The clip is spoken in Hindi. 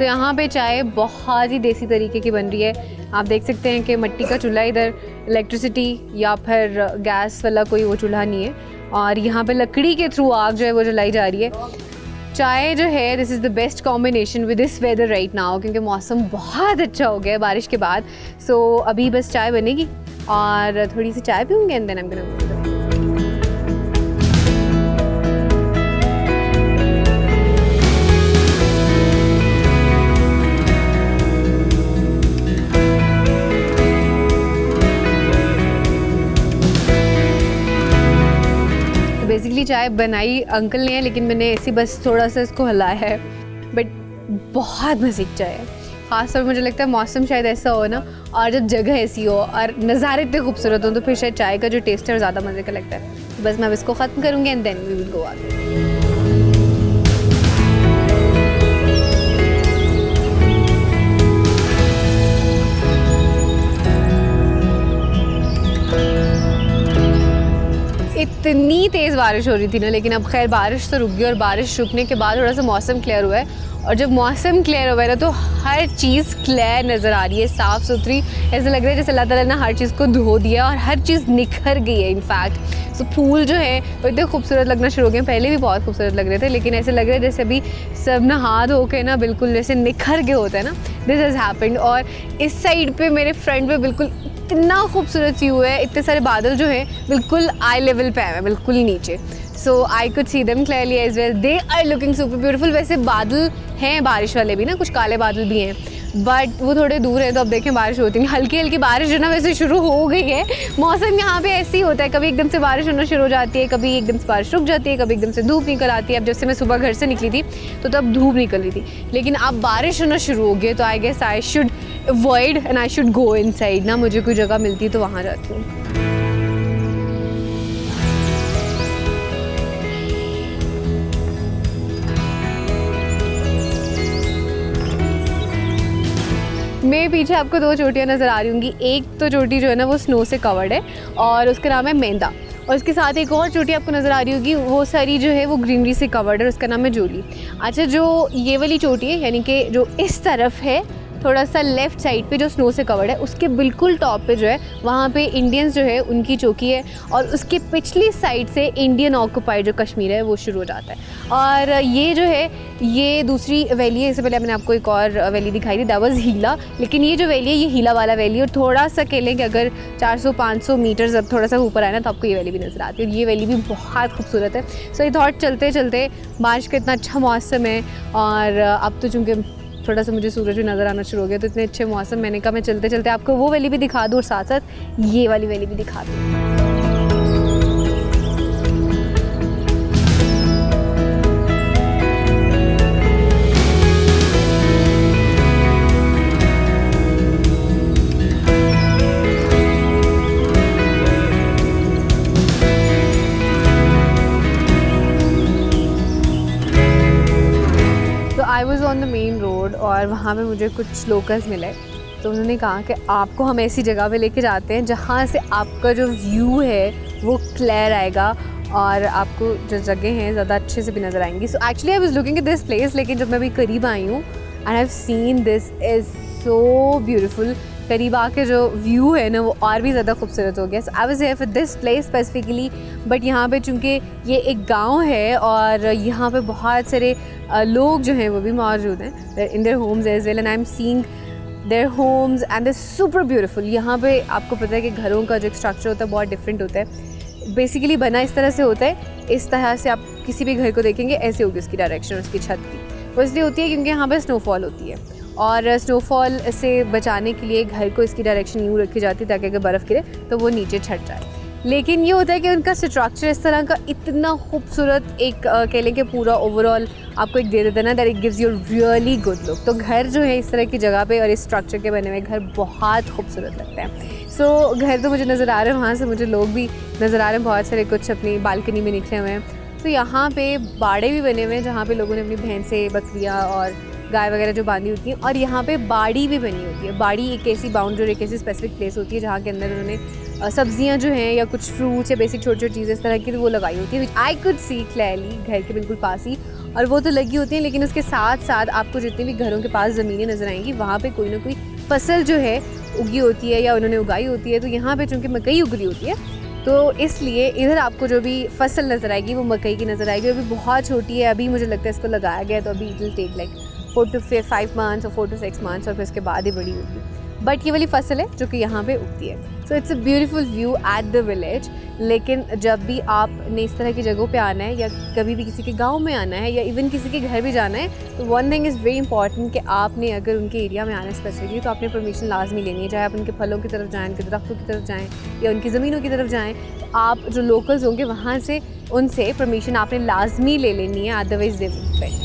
यहाँ पे चाय बहुत ही देसी तरीके की बन रही है। आप देख सकते हैं कि मिट्टी का चूल्हा, इधर इलेक्ट्रिसिटी या फिर गैस वाला कोई वो चूल्हा नहीं है, और यहाँ पे लकड़ी के थ्रू आग जो है वो जलाई जा रही है। चाय जो है this is the best combination with this weather right now, क्योंकि मौसम बहुत अच्छा हो गया है बारिश के बाद। सो अभी बस चाय बनेगी और थोड़ी सी चाय पीऊँगी and then I am gonna. Basically चाय बनाई अंकल ने है, लेकिन मैंने ऐसी बस थोड़ा सा इसको हिलाया है, बट बहुत मज़े की चाय है। ख़ासतौर मुझे लगता है मौसम शायद ऐसा हो ना, और जब जगह ऐसी हो और नज़ारे इतने खूबसूरत हो, तो फिर शायद चाय का जो टेस्ट है वो ज़्यादा मज़े का लगता है। तो बस मैं अब इसको ख़त्म करूँगी and then we will go आगे। इतनी तेज़ बारिश हो रही थी ना, लेकिन अब खैर बारिश तो रुक गई, और बारिश रुकने के बाद थोड़ा सा मौसम क्लियर हुआ है। और जब मौसम क्लियर हुआ है ना, तो हर चीज़ क्लियर नज़र आ रही है, साफ़ सुथरी। ऐसा लग रहा है जैसे अल्लाह ताला ने हर चीज़ को धो दिया और हर चीज़ निखर गई है इनफैक्ट। सो फूल जो है वो इतने खूबसूरत लगना शुरू हो गए। पहले भी बहुत खूबसूरत लग रहे थे, लेकिन ऐसे लग रहा है जैसे अभी सब नहा धो के ना बिल्कुल जैसे निखर के होता है ना, दिस हैज़ हैपेंड। और इस साइड पे मेरे फ्रंट पे बिल्कुल इतना खूबसूरत व्यू है, इतने सारे बादल जो हैं बिल्कुल आई लेवल पे है, बिल्कुल नीचे। So I could see them clearly as well, they are looking super beautiful. वैसे बादल हैं बारिश वाले भी ना, कुछ काले बादल भी हैं, बट वो थोड़े दूर है, तो अब देखें बारिश होती है। हल्की हल्की बारिश जो ना वैसे शुरू हो गई है। मौसम यहाँ पे ऐसे ही होता है, कभी एकदम से बारिश होना शुरू हो जाती है, कभी एकदम से बारिश रुक जाती है, कभी एकदम से धूप निकल आती है। अब जैसे मैं सुबह घर से निकली थी तो तब धूप निकल रही थी, लेकिन अब बारिश होना शुरू हो गई, तो I guess I should avoid and I should go inside ना। मुझे कोई जगह मिलती है तो वहाँ जाती हूँ। मेरे पीछे आपको दो चोटियाँ नज़र आ रही होंगी। एक तो चोटी जो है ना वो स्नो से कवर्ड है और उसका नाम है मेंदा, और उसके साथ एक और चोटी आपको नज़र आ रही होगी, वो सारी जो है वो ग्रीनरी से कवर्ड है, उसका नाम है जोली। अच्छा, जो ये वाली चोटी है यानी कि जो इस तरफ है थोड़ा सा लेफ़्ट साइड पे जो स्नो से कवर्ड है, उसके बिल्कुल टॉप पे जो है वहाँ पे इंडियंस जो है उनकी चौकी है, और उसके पिछली साइड से इंडियन ऑक्यूपाइड जो कश्मीर है वो शुरू हो जाता है। और ये जो है ये दूसरी वैली है। इससे पहले मैंने आपको एक और वैली दिखाई थी, दैट वाज हीला, लेकिन ये जो वैली है ये हीला वाला वैली है। और थोड़ा सा कह कि अगर 400-500 मीटर्स अब थोड़ा सा ऊपर आए ना तो आपको ये वैली भी नज़र आती है, और ये वैली भी बहुत खूबसूरत है। सो ये थॉट चलते चलते बारिश का इतना अच्छा मौसम है, और अब तो चूँकि थोड़ा सा मुझे सूरज भी नज़र आना शुरू हो गया, तो इतने अच्छे मौसम, मैंने कहा मैं चलते चलते आपको वो वैली भी दिखा दूँ और साथ साथ ये वाली वैली भी दिखा दूँ। I was on the main road, और वहाँ पे मुझे कुछ लोकल्स मिले, तो उन्होंने कहा कि आपको हम ऐसी जगह पे लेके जाते हैं जहाँ से आपका जो व्यू है वो क्लियर आएगा और आपको जो जगह हैं ज़्यादा अच्छे से भी नज़र आएंगी। So actually I was looking at this place, लेकिन जब मैं अभी करीब आई हूँ and I have seen this is so beautiful, करीब आके जो व्यू है ना वो और भी ज़्यादा खूबसूरत हो गया। So I was here for this place specifically, but यहाँ पे चूँकि ये एक गांव है और यहाँ पे बहुत सारे लोग जो हैं वो भी मौजूद हैं in their homes as well, and I am seeing their homes and they super beautiful. यहाँ पे आपको पता है कि घरों का जो स्ट्रक्चर होता है बहुत डिफरेंट होता है, बेसिकली बना इस तरह से होता है, इस तरह से आप किसी भी घर को देखेंगे ऐसे होगी उसकी डायरेक्शन, उसकी छत की। वो इसलिए होती है क्योंकि यहाँ पर स्नोफॉल होती है, और स्नोफॉल से बचाने के लिए घर को इसकी डायरेक्शन यूँ रखी जाती है ताकि अगर बर्फ़ गिरे तो वो नीचे छट जाए। लेकिन ये होता है कि उनका स्ट्रक्चर इस तरह का इतना खूबसूरत एक कह लें कि पूरा ओवरऑल आपको एक दे देता है ना, that it gives you really good look. तो घर जो है इस तरह की जगह पे और इस स्ट्रक्चर के बने हुए घर बहुत खूबसूरत लगते हैं। सो घर तो मुझे नज़र आ रहे हैं, वहाँ से मुझे लोग भी नज़र आ रहे हैं, बहुत सारे कुछ अपनी बालकनी में निकले हुए हैं। तो यहाँ पे बाड़े भी बने हुए हैं जहाँ पे लोगों ने अपनी भैंसें, बकरियाँ और गाय वगैरह जो बांधी होती हैं, और यहाँ पे बाड़ी भी बनी होती है। बाड़ी एक ऐसी बाउंड्री, एक ऐसी स्पेसिफिक प्लेस होती है जहाँ के अंदर उन्होंने सब्जियाँ जो हैं या कुछ फ्रूट्स या बेसिक छोटी छोटी चीज़ें इस तरह की वो लगाई होती है, विच आई कुड सी क्लियरली घर के बिल्कुल पास ही। और वो तो लगी होती हैं, लेकिन उसके साथ साथ आपको जितने भी घरों के पास ज़मीनें नज़र आएंगी वहाँ पे कोई ना कोई फसल जो है उगी होती है या उन्होंने उगाई होती है। तो यहाँ पे चूँकि मकई उग रही होती है तो इसलिए इधर आपको जो भी फसल नज़र आएगी वो मकई की नज़र आएगी। अभी बहुत छोटी है, अभी मुझे लगता है इसको लगाया गया तो अभी it will take like 4 to 5 months और 4 to 6 months और फिर उसके बाद ही बड़ी होगी। बट ये वाली फसल है जो कि यहाँ पे उगती है। So it's a beautiful view at the village. लेकिन जब भी आपने इस तरह की जगहों पे आना है या कभी भी किसी के गांव में आना है या इवन किसी के घर भी जाना है तो one thing is very important कि आपने अगर उनके एरिया में आना है स्पेसिफिकली तो आपने परमिशन लाजमी लेनी है। चाहे आप उनके फलों की तरफ जाएँ, उनके दरख्तों की तरफ जाएँ या उनकी ज़मीनों की तरफ जाएँ, तो आप जो लोकल्स होंगे वहाँ से उनसे परमिशन आपने लाजमी ले लेनी है, अदरवाइज़ दे विल फेंच।